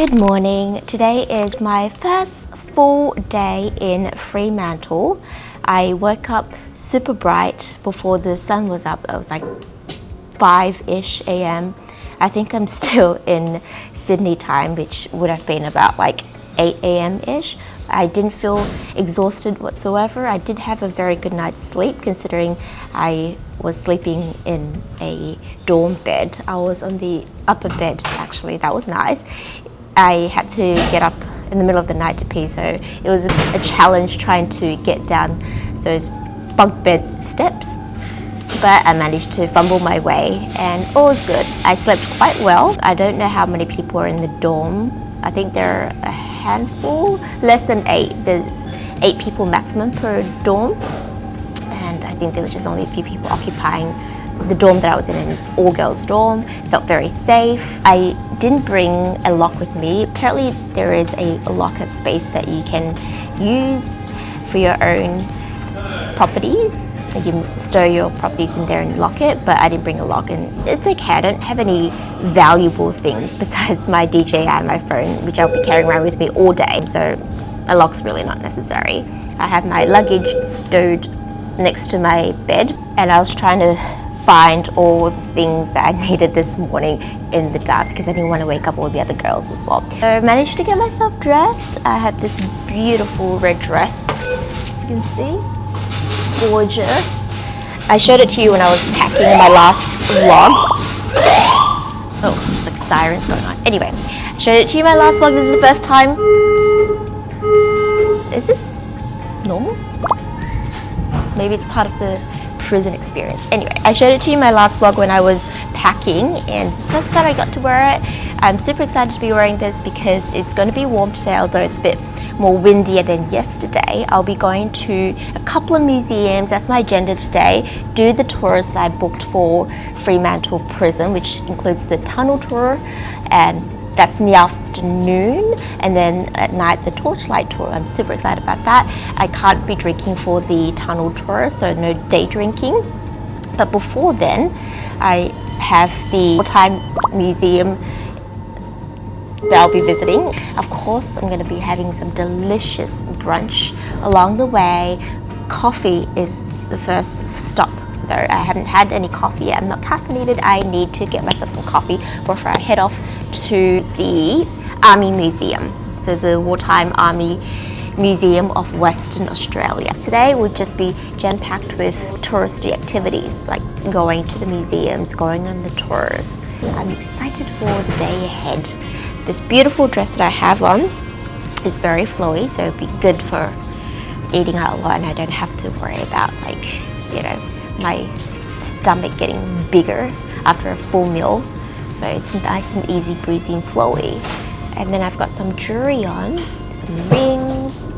Good morning. Today is my first full day in Fremantle. I woke up super bright before the sun was up. It was like 5-ish a.m. I think I'm still in Sydney time, which would have been about like 8 a.m.-ish. I didn't feel exhausted whatsoever. I did have a very good night's sleep considering I was sleeping in a dorm bed. I was on the upper bed actually. That was nice. I had to get up in the middle of the night to pee, so it was a challenge trying to get down those bunk bed steps. But I managed to fumble my way and all was good. I slept quite well. I don't know how many people are in the dorm. I think there are a handful, less than 8. There's 8 people maximum per dorm. And I think there was just only a few people occupying the dorm that I was in, and it's all girls dorm. Felt very safe. I didn't bring a lock with me. Apparently there is a locker space that you can use for your own properties. You can stow your properties in there and lock it, but I didn't bring a lock, and it's okay. I don't have any valuable things besides my DJI and my phone, which I'll be carrying around with me all day, so a lock's really not necessary. I have my luggage stowed next to my bed, and I was trying to find all the things that I needed this morning in the dark because I didn't want to wake up all the other girls as well. So I managed to get myself dressed. I have this beautiful red dress, as you can see. Gorgeous. I showed it to you when I was packing in my last vlog. Oh, it's like sirens going on. Anyway, I showed it to you in my last vlog. This is the first time. Is this normal? Maybe it's part of the prison experience. Anyway, I showed it to you in my last vlog when I was packing, and it's the first time I got to wear it. I'm super excited to be wearing this because it's going to be warm today, although it's a bit more windier than yesterday. I'll be going to a couple of museums. That's my agenda today. Do the tours that I booked for Fremantle Prison, which includes the tunnel tour, and that's in the afternoon, and then at night the torchlight tour. I'm super excited about that. I can't be drinking for the tunnel tour, so no day drinking. But before then, I have the wartime museum that I'll be visiting. Of course, I'm going to be having some delicious brunch along the way. Coffee is the first stop, though. I haven't had any coffee yet. I'm not caffeinated. I need to get myself some coffee before I head off to the Army Museum. So the Wartime Army Museum of Western Australia. Today will just be jam-packed with touristy activities, like going to the museums, going on the tours. I'm excited for the day ahead. This beautiful dress that I have on is very flowy, so it'll be good for eating out a lot, and I don't have to worry about, like, you know, my stomach getting bigger after a full meal. So it's nice and easy, breezy and flowy. And then I've got some jewelry on, some rings,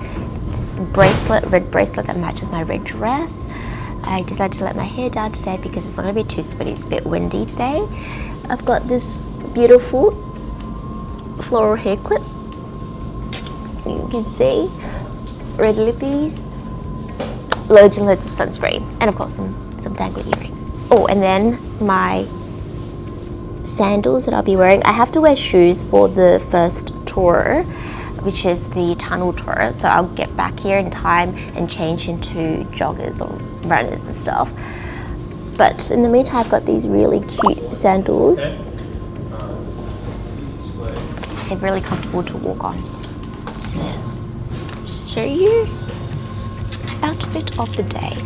this bracelet, red bracelet that matches my red dress. I decided to let my hair down today because it's not going to be too sweaty. It's a bit windy today. I've got this beautiful floral hair clip. You can see red lippies, loads and loads of sunscreen, and of course some dangly earrings. Oh, and then my sandals that I'll be wearing. I have to wear shoes for the first tour, which is the tunnel tour, so I'll get back here in time and change into joggers or runners and stuff. But in the meantime, I've got these really cute sandals. They're really comfortable to walk on. So, just show you outfit of the day.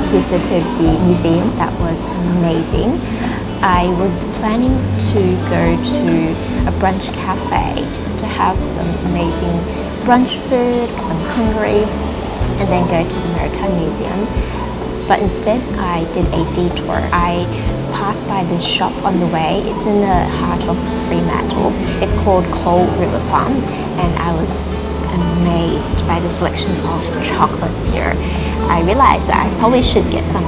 visited the museum. That was amazing. I was planning to go to a brunch cafe just to have some amazing brunch food because I'm hungry, and then go to the Maritime Museum. But instead I did a detour. I passed by this shop on the way. It's in the heart of Fremantle. It's called Coal River Farm, and I was amazed by the selection of chocolates here. I realized that I probably should get some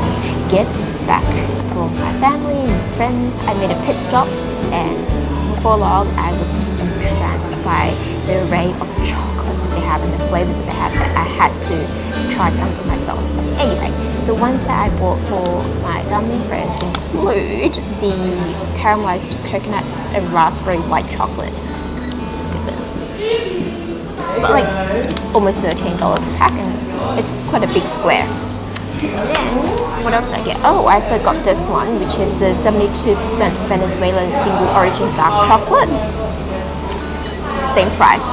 gifts back for my family and friends. I made a pit stop, and before long I was just entranced by the array of chocolates that they have and the flavors that they have that I had to try some for myself. Anyway, the ones that I bought for my family and friends include the caramelized coconut and raspberry white chocolate. Look at this. It's about like almost $13 a pack, and it's quite a big square. And then, what else did I get? Oh, I also got this one, which is the 72% Venezuelan single origin dark chocolate. It's the same price.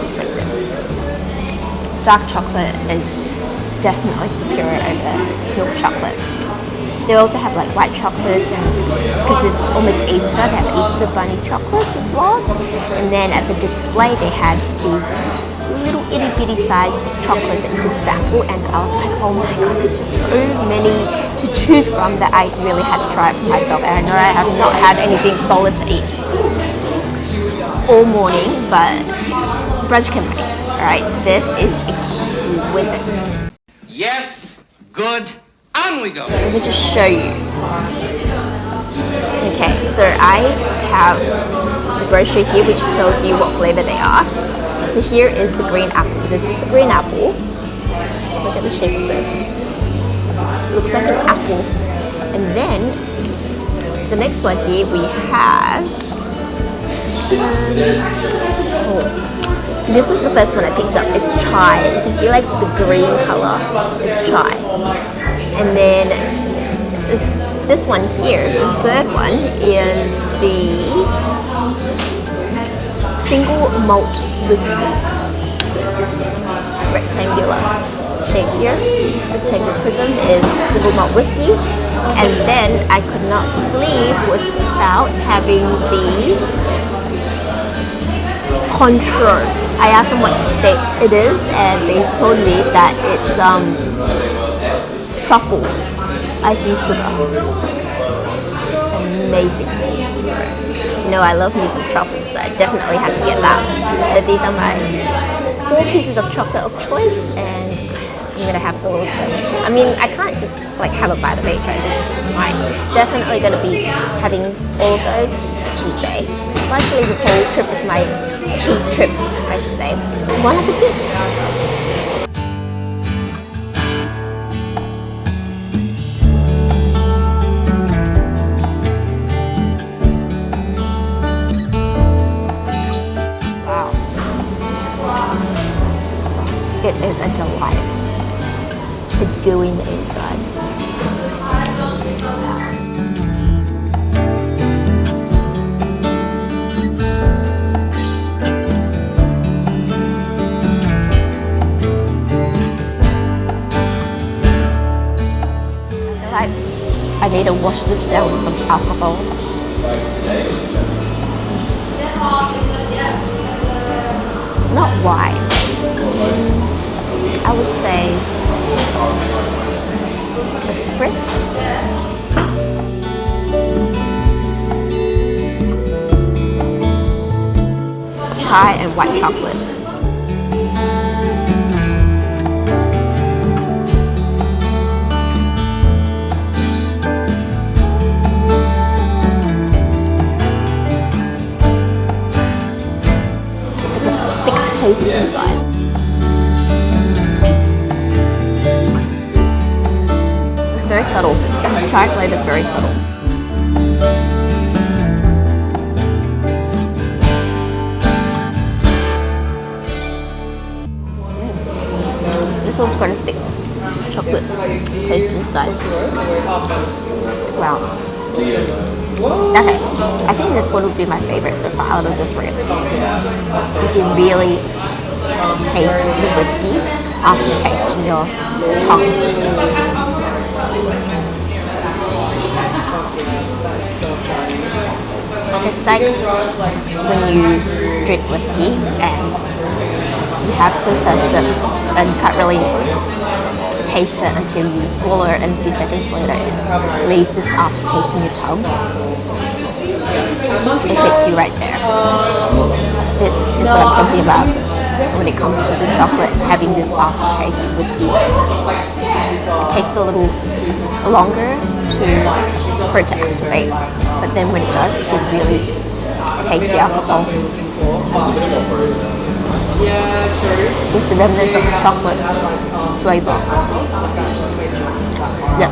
Looks like this. Dark chocolate is definitely superior over milk chocolate. They also have like white chocolates, and because it's almost Easter, they have Easter bunny chocolates as well. And then at the display they had these little itty bitty sized chocolates that you could sample, and I was like, oh my god, there's just so many to choose from that I really had to try it for myself. And I know I have not had anything solid to eat all morning, but brunch can wait. Alright, this is exquisite. Yes, good, on we go. Let me just show you. Okay, so I have the brochure here which tells you what flavor they are. So here is the green apple. This is the green apple. Look at the shape of this. It looks like an apple. And then the next one here we have. This is the first one I picked up. It's chai. You can see like the green color. It's chai. And then this one here, the third one, is the single malt whiskey. So this rectangular shape here, rectangular prism, is single malt whiskey. And then I could not leave without having the Contro. I asked them what it is, and they told me that it's truffle icing sugar. Amazing. So, you know I love me some truffles, so I definitely had to get that. But these are my 4 pieces of chocolate of choice, and I'm gonna have all of them. I mean, I can't just like have a bite of each, right? They're just fine. Definitely gonna be having all of those. It's a cheat day. Well, actually, this whole trip is my cheat trip, I should say. Bon appetit! Wow. It is a delight. It's gooey in the inside. I need to wash this down with some alcohol. Not wine. I would say a spritz. Chai and white chocolate. Paste inside. It's very subtle. The chai flavor is very subtle. This one's quite a thick chocolate paste inside. Wow. Okay, I think this one would be my favorite so far out of the 3. You can really taste the whiskey after tasting your tongue. like when you drink whiskey and you have the first sip and you can't really taste it until you swallow it, and a few seconds later it leaves this aftertaste in your tongue. It hits you right there. This is what I'm talking about when it comes to the chocolate having this aftertaste of whiskey. It takes a little longer for it to activate, but then when it does, you can really taste the alcohol with the remnants of the chocolate flavor. Yeah.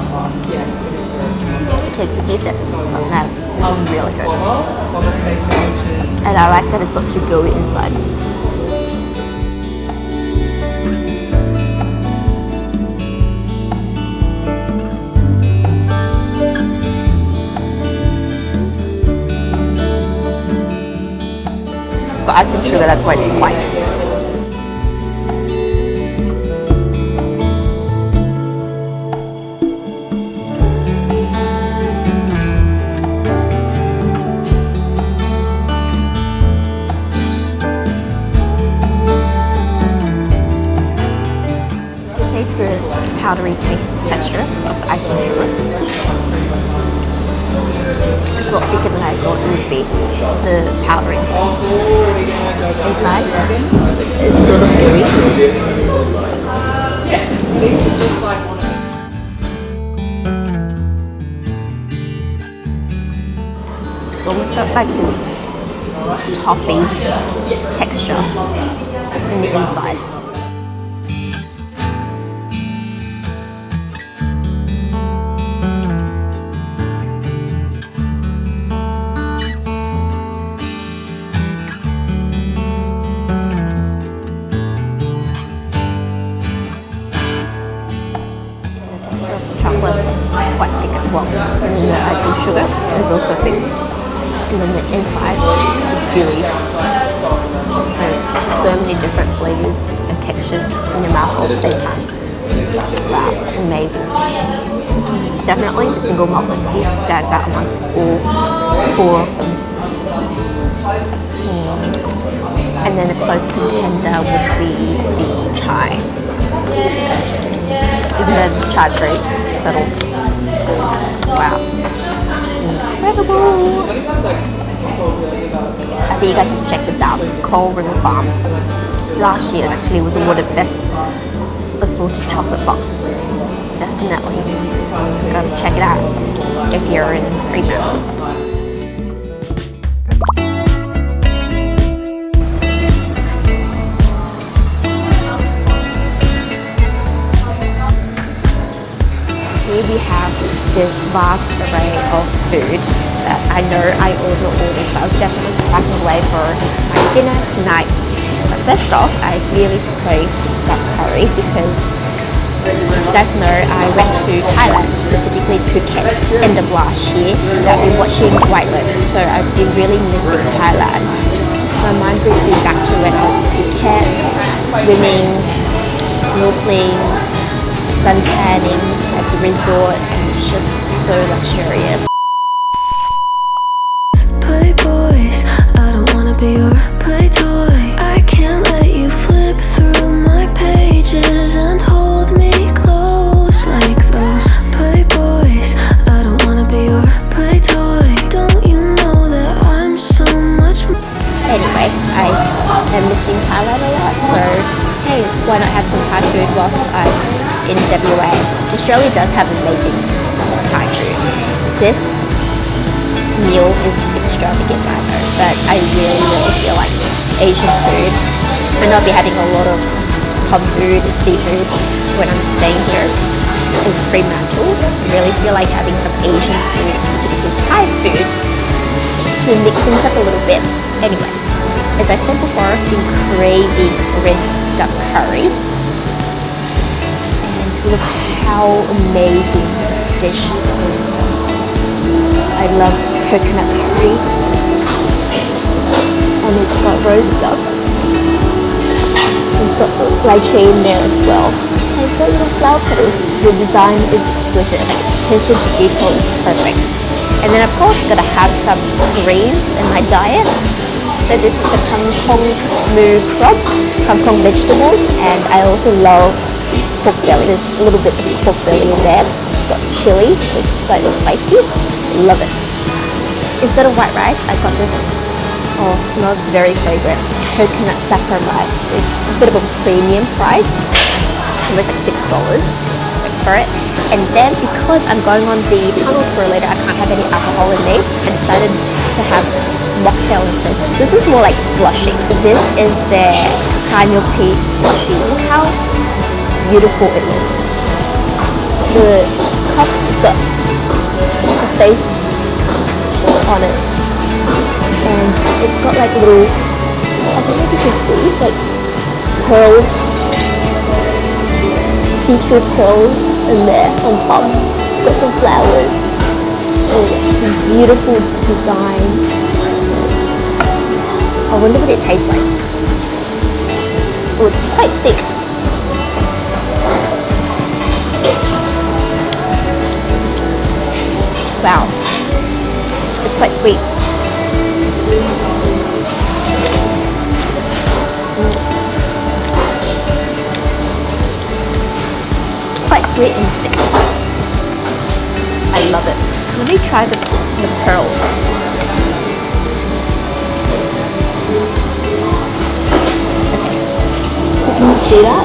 It takes a few seconds, but man, it's really good. And I like that it's not too gooey inside. It's got ice and sugar, that's why it's white. Taste the powdery texture of the icing sugar. It's a lot thicker than I thought it would be. The powdering inside is sort of gooey. It's almost got like this toffee texture in the inside. Chocolate is quite thick as well, and then the icing sugar is also thick, and then the inside is gooey. So just so many different flavors and textures in your mouth all at the same time. Wow, amazing. Definitely the single malt whiskey stands out amongst all four of them. And then a close contender would be the chai. Even though the chai is very subtle. Wow. Incredible. I think you guys should check this out. Coal River Farm. Last year actually was awarded best assorted chocolate box. Definitely go check it out if you're in Fremantle. Here we have this vast array of food that I know I ordered, but I'll definitely be packing away for my dinner tonight. But first off, I really craved duck curry because, if you guys know, I went to Thailand, specifically Phuket, end of last year. And I've been watching White Lotus, so I've been really missing Thailand. Just my mind brings me back to when I was in Phuket, swimming, snorkeling, sun tanning at the resort, and it's just so luxurious. Playboys, I don't wanna be your play toy. I can't let you flip through my pages and hold me close like those Playboys. I don't wanna be your play toy. Don't you know that I'm so much more? Anyway, I am missing Thailand a lot, so hey, why not have some Thai food whilst I'm in WA. Australia does have amazing Thai food. This meal is extravagant, I know, but I really feel like Asian food. And I'll be having a lot of pub food, seafood when I'm staying here in Fremantle. I really feel like having some Asian food, specifically Thai food, to mix things up a little bit. Anyway, as I said before, I've been craving red duck curry. Look how amazing this dish is. I love coconut curry. And it's got roast duck. It's got lychee in there as well. And it's got little flower petals. The design is exquisite. Attention to detail is perfect. And then of course gotta have some greens in my diet. So this is the kangkong moo crop, kangkong vegetables, and I also love pork belly. There's little bits of pork belly in there. It's got chili, so it's slightly spicy. Love it. Instead of white rice, I got this. Oh, it smells very fragrant. Coconut saffron rice. It's a bit of a premium price, almost like $6 for it. And then because I'm going on the tunnel tour later, I can't have any alcohol in me. I decided to have mocktail instead. This is more like slushy. This is their Thai milk tea slushy. Look how beautiful it looks. The cup has got a face on it, and it's got like little, I don't know if you can see, like pearl, see-through pearls in there on top. It's got some flowers. It's a beautiful design. And I wonder what it tastes like. Oh, it's quite thick. Wow, it's quite sweet. Quite sweet and thick. I love it. Let me try the pearls. Okay, so can you see that?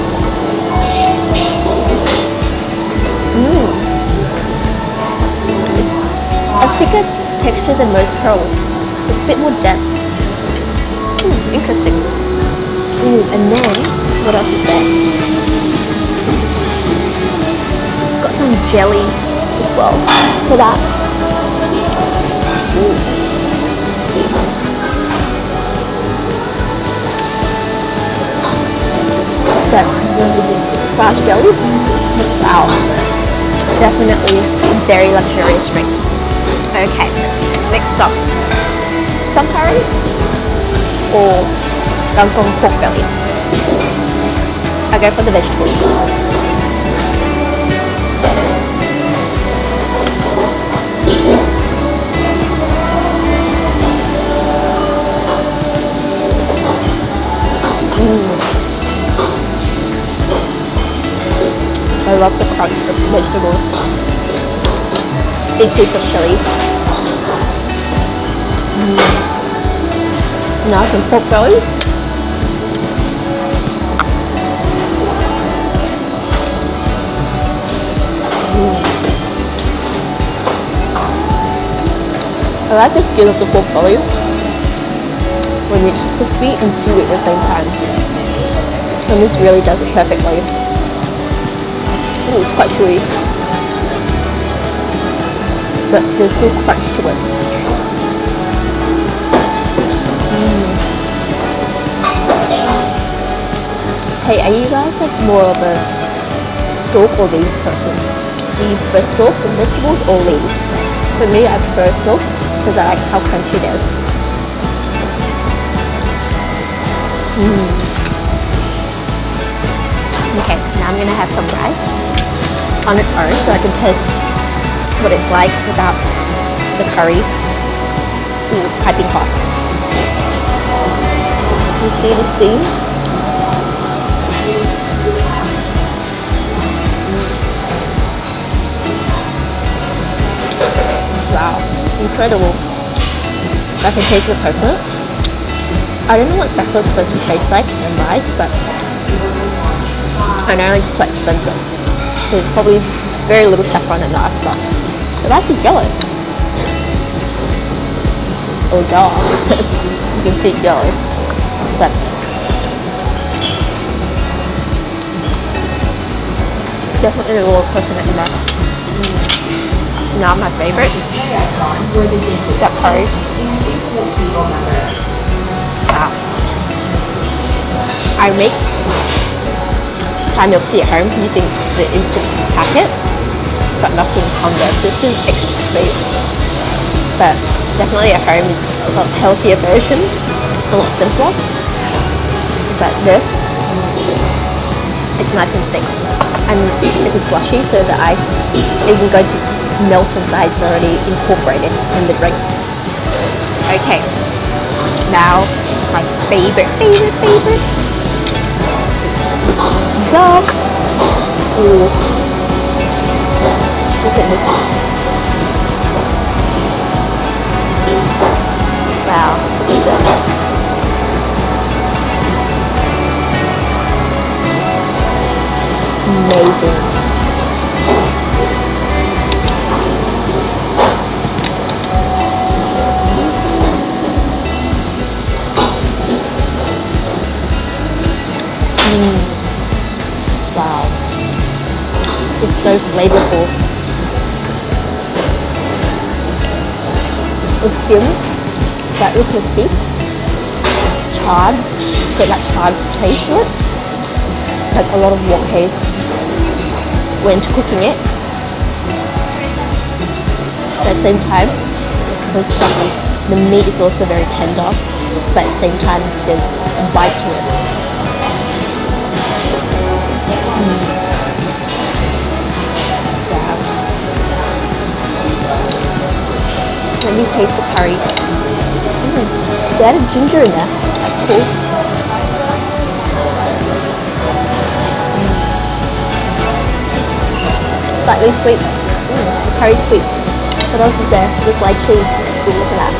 It's a thicker texture than most pearls. It's a bit more dense. Interesting. And then, what else is there? It's got some jelly as well for that. That grass jelly. Wow. Definitely a very luxurious drink. Okay, next stop. Tom curry or kangkong pork belly? I go for the vegetables. I love the crunch of the vegetables. Big piece of chili. Now some pork belly. I like the skin of the pork belly when it's crispy and chewy at the same time. And this really does it perfectly. Ooh, it's quite chewy, but there's still crunch to it. Hey, are you guys like more of a stalk or leaves person? Do you prefer stalks and vegetables or leaves? For me, I prefer stalks because I like how crunchy it is. Okay, now I'm gonna have some rice on its own so I can taste what it's like without the curry. Ooh, it's piping hot. You see the steam? Wow, incredible. I can taste the coconut. I don't know what that was supposed to taste like in rice, but I know it's quite expensive. So there's probably very little saffron in that, but the rice is yellow. Oh duh. You can see it's yellow. But definitely a little coconut in there. Now my favorite, that curry. Wow. I make Thai milk tea at home using the instant packet, but nothing on this. This is extra sweet, but definitely at home it's a lot healthier version, a lot simpler. But this, it's nice and thick, and it's a slushy, so the ice isn't going to melt inside is already incorporated in the drink. Okay, now my favorite. Dog. Ooh. Look at this. Wow, look at this. Amazing. Wow. It's so flavorful. It's skim, slightly crispy, charred, got that charred taste to it. Like a lot of wok hei went into cooking it. At the same time, it's so supple. The meat is also very tender, but at the same time, there's a bite to it. Wow. Let me taste the curry. They added ginger in there. That's cool. Slightly sweet. The curry's sweet. What else is there? There's lychee. Ooh, look at that.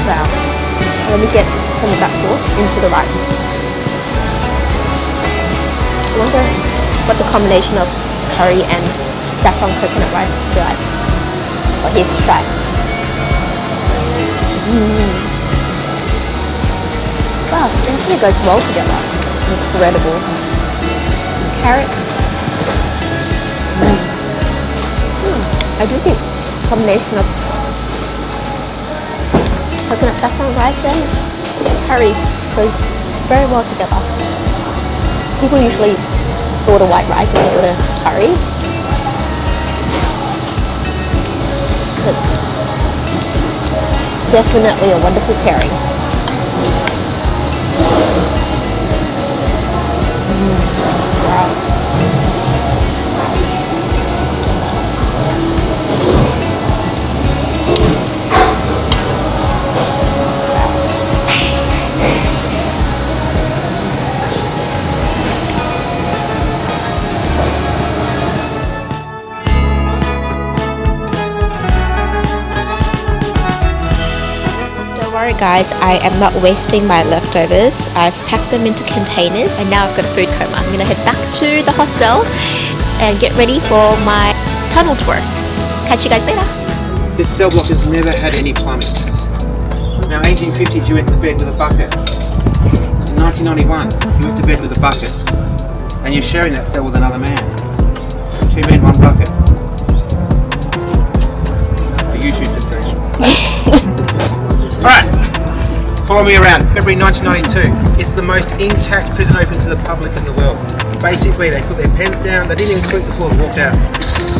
Wow. Let me get some of that sauce into the rice. I wonder what the combination of curry and saffron coconut rice would be like. Well, here's a try. Wow, it actually goes well together. It's incredible. Carrots. I do think a combination of coconut saffron rice and curry goes very well together. People usually order white rice and they order curry. But definitely a wonderful pairing. Wow. Alright guys, I am not wasting my leftovers. I've packed them into containers and now I've got a food coma. I'm going to head back to the hostel and get ready for my tunnel tour. Catch you guys later. This cell block has never had any plumbing. Now 1850s you went to bed with a bucket. In 1991 you went to bed with a bucket. And you're sharing that cell with another man. 2 men, 1 bucket. A YouTube sensation. Alright, follow me around. February 1992. It's the most intact prison open to the public in the world. Basically, they put their pens down, they didn't even sweep the floor and walked out.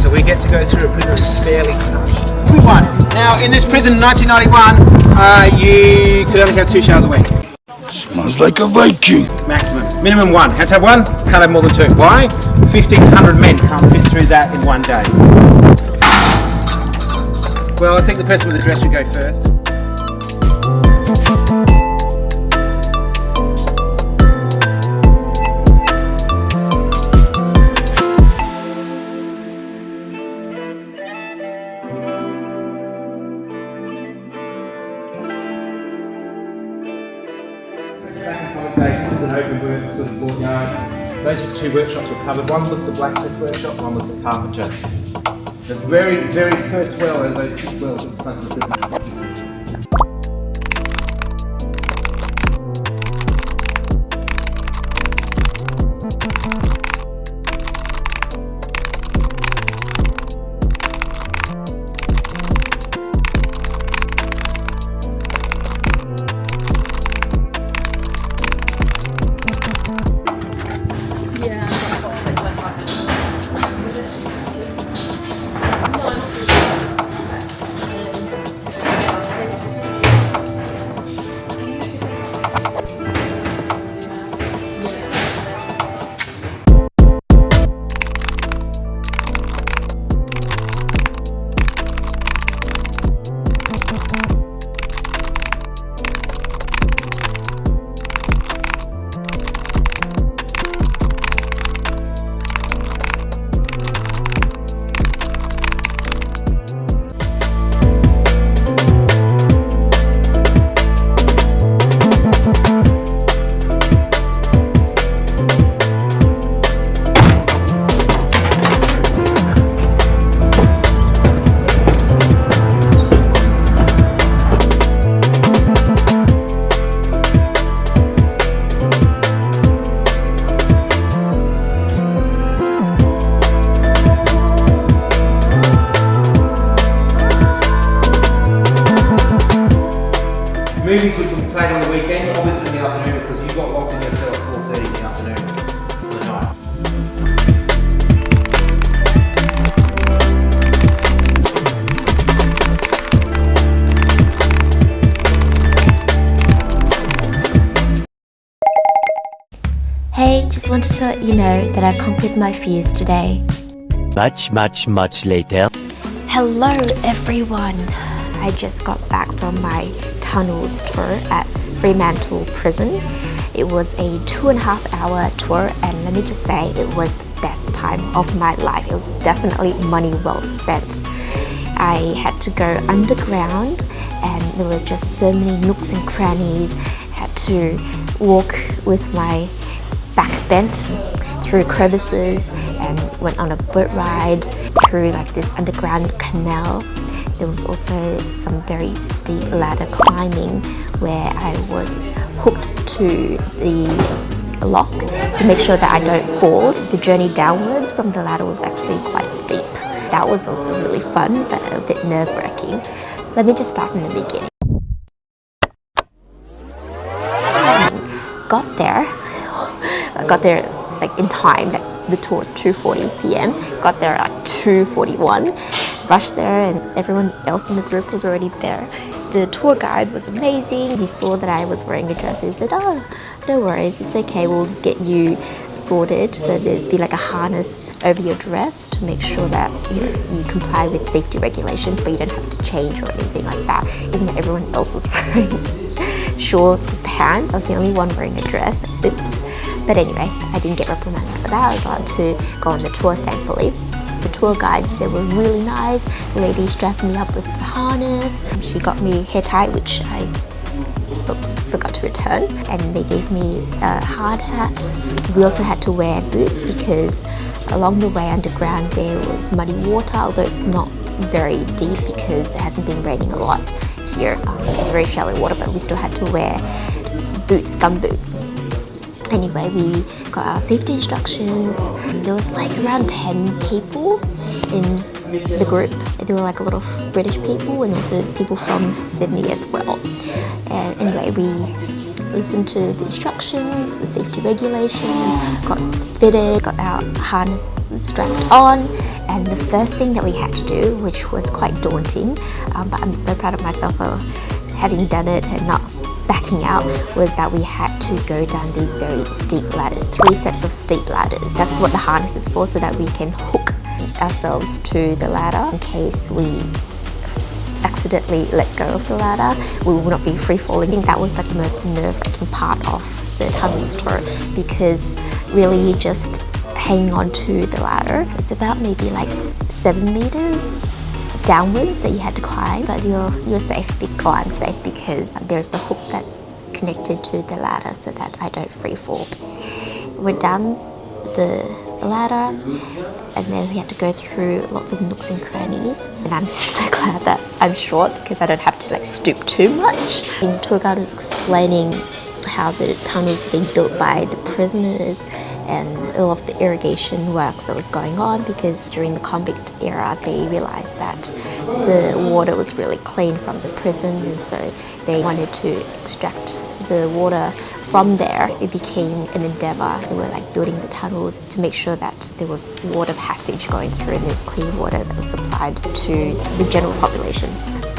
So we get to go through a prison that's fairly snug. Now, in this prison in 1991, you could only have 2 showers a week. Smells like a Viking. Maximum. Minimum 1. Have to have 1, can't have more than 2. Why? 1,500 men can't fit through that in 1 day. Well, I think the person with the dress should go first. This is an open work sort of courtyard. Those 2 workshops were covered. One was the blacksmith workshop, one was the carpenter. The very, very first well are those 6 wells at the front of the prison. Hey, just wanted to let you know that I conquered my fears today. Much later. Hello everyone! I just got back from my tunnels tour at Fremantle Prison. It was a 2.5-hour tour, and let me just say it was the best time of my life. It was definitely money well spent. I had to go underground and there were just so many nooks and crannies. I had to walk with my back bent through crevices and went on a boat ride through like this underground canal. There was also some very steep ladder climbing where I was hooked to the lock to make sure that I don't fall. The journey downwards from the ladder was actually quite steep. That was also really fun, but a bit nerve-wracking. Let me just start from the beginning. I got there like in time. Like the tour was 2:40 p.m. Got there at 2:41. Rushed there and everyone else in the group was already there. The tour guide was amazing. He saw that I was wearing a dress. He said, "Oh, no worries, it's okay. We'll get you sorted." So there'd be like a harness over your dress to make sure that you comply with safety regulations, but you don't have to change or anything like that. Even though everyone else was wearing shorts or pants, I was the only one wearing a dress. Oops. But anyway, I didn't get reprimanded for that. I was allowed to go on the tour, thankfully. The tour guides, they were really nice. The lady strapped me up with the harness. She got me hair tie, which I forgot to return. And they gave me a hard hat. We also had to wear boots because along the way underground there was muddy water, although it's not very deep because it hasn't been raining a lot here. It's very shallow water, but we still had to wear boots, gum boots. Anyway, we got our safety instructions. There was like around 10 people in the group. There were like a lot of British people and also people from Sydney as well. And anyway, we listened to the instructions, the safety regulations, got fitted, got our harness strapped on, and the first thing that we had to do, which was quite daunting, but I'm so proud of myself for having done it and not backing out, was that we had to go down these very steep ladders, 3 sets of steep ladders. That's what the harness is for, so that we can hook ourselves to the ladder in case we accidentally let go of the ladder. We will not be free falling. I think that was like the most nerve-wracking part of the tunnels tour, because really just hanging on to the ladder, it's about maybe like 7 meters downwards that you had to climb, but you're safe. I'm safe because there's the hook that's connected to the ladder so that I don't free fall. We're down the ladder, and then we had to go through lots of nooks and crannies, and I'm just so glad that I'm short because I don't have to like stoop too much. And the tour guide was explaining how the tunnels were being built by the prisoners and all of the irrigation works that was going on, because during the convict era they realized that the water was really clean from the prison, and so they wanted to extract the water from there. It became an endeavor. They were like building the tunnels to make sure that there was water passage going through and there was clean water that was supplied to the general population.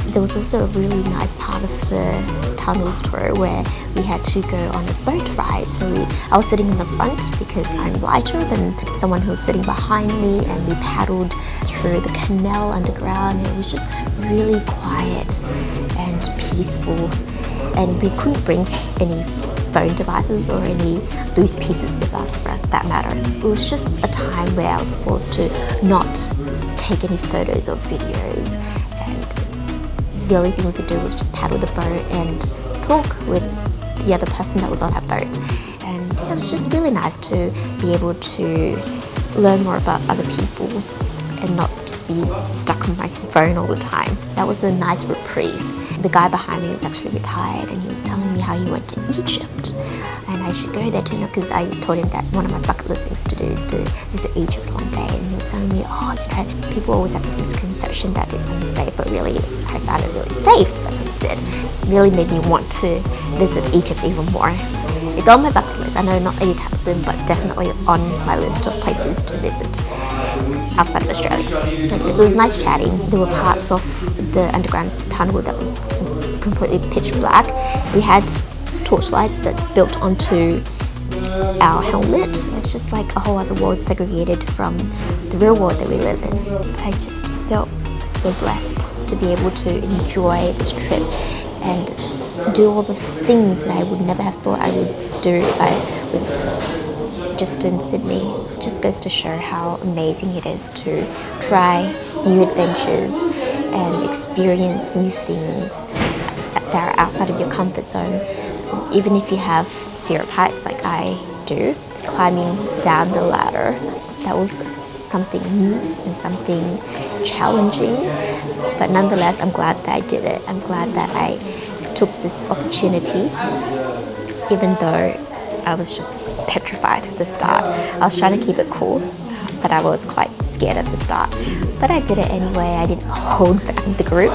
There was also a really nice part of the tunnels tour where we had to go on a boat ride. So I was sitting in the front because I'm lighter than someone who was sitting behind me, and we paddled through the canal underground, and it was just really quiet and peaceful, and we couldn't bring any phone devices or any loose pieces with us for that matter. It was just a time where I was forced to not take any photos or videos, and the only thing we could do was just paddle the boat and talk with the other person that was on our boat. And it was just really nice to be able to learn more about other people and not just be stuck on my phone all the time. That was a nice reprieve. The guy behind me was actually retired, and he was telling me how he went to Egypt, and I should go there too, because I told him that one of my bucket list things to do is to visit Egypt one day, and he was telling me, people always have this misconception that it's unsafe, but really I found it really safe. That's what he said. It really made me want to visit Egypt even more. It's on my bucket list. I know not anytime soon, but definitely on my list of places to visit outside of Australia. Anyway, so it was nice chatting. There were parts of the underground tunnel that was completely pitch black. We had torchlights that's built onto our helmet. It's just like a whole other world segregated from the real world that we live in. I just felt so blessed to be able to enjoy this trip and do all the things that I would never have thought I would do if I were just in Sydney. It just goes to show how amazing it is to try new adventures and experience new things that are outside of your comfort zone. Even if you have fear of heights like I do, climbing down the ladder, that was something new and something challenging, but nonetheless I'm glad that I did it. I'm glad that I took this opportunity, even though I was just petrified at the start. I was trying to keep it cool, but I was quite scared at the start. But I did it anyway. I didn't hold back the group,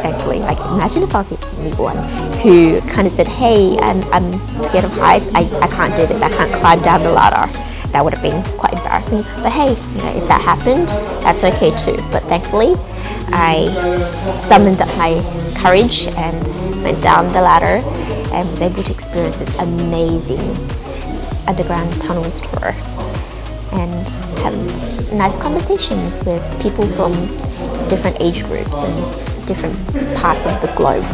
thankfully. Like, imagine if I was the only one who kind of said, hey, I'm scared of heights, I can't do this, I can't climb down the ladder. That would have been quite embarrassing. But hey, you know, if that happened, that's okay too. But thankfully, I summoned up my courage and went down the ladder and was able to experience this amazing underground tunnels tour and have nice conversations with people from different age groups and different parts of the globe.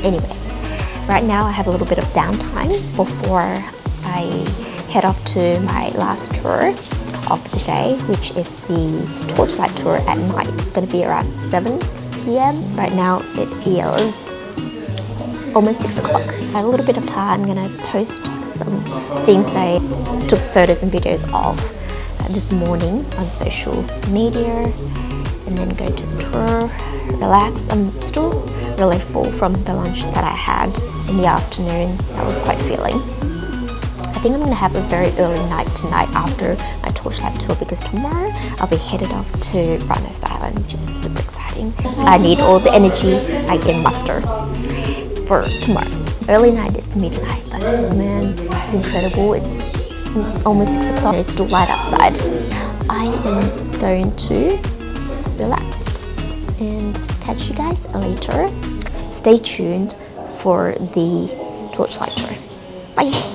Anyway, right now I have a little bit of downtime before I head off to my last tour of the day, which is the torchlight tour at night. It's going to be around 7 p.m. Right now it is almost 6 o'clock. I have a little bit of time. I'm going to post some things that I took photos and videos of this morning on social media, and then go to the tour, relax. I'm still really full from the lunch that I had in the afternoon. That was quite filling. I think I'm going to have a very early night tonight after my torchlight tour, because tomorrow I'll be headed off to Brightnest Island, which is super exciting. I need all the energy I can muster for tomorrow. Early night is for me tonight, but man, it's incredible. It's almost 6 o'clock. It's still light outside. I am going to relax and catch you guys later. Stay tuned for the torchlight tour. Bye.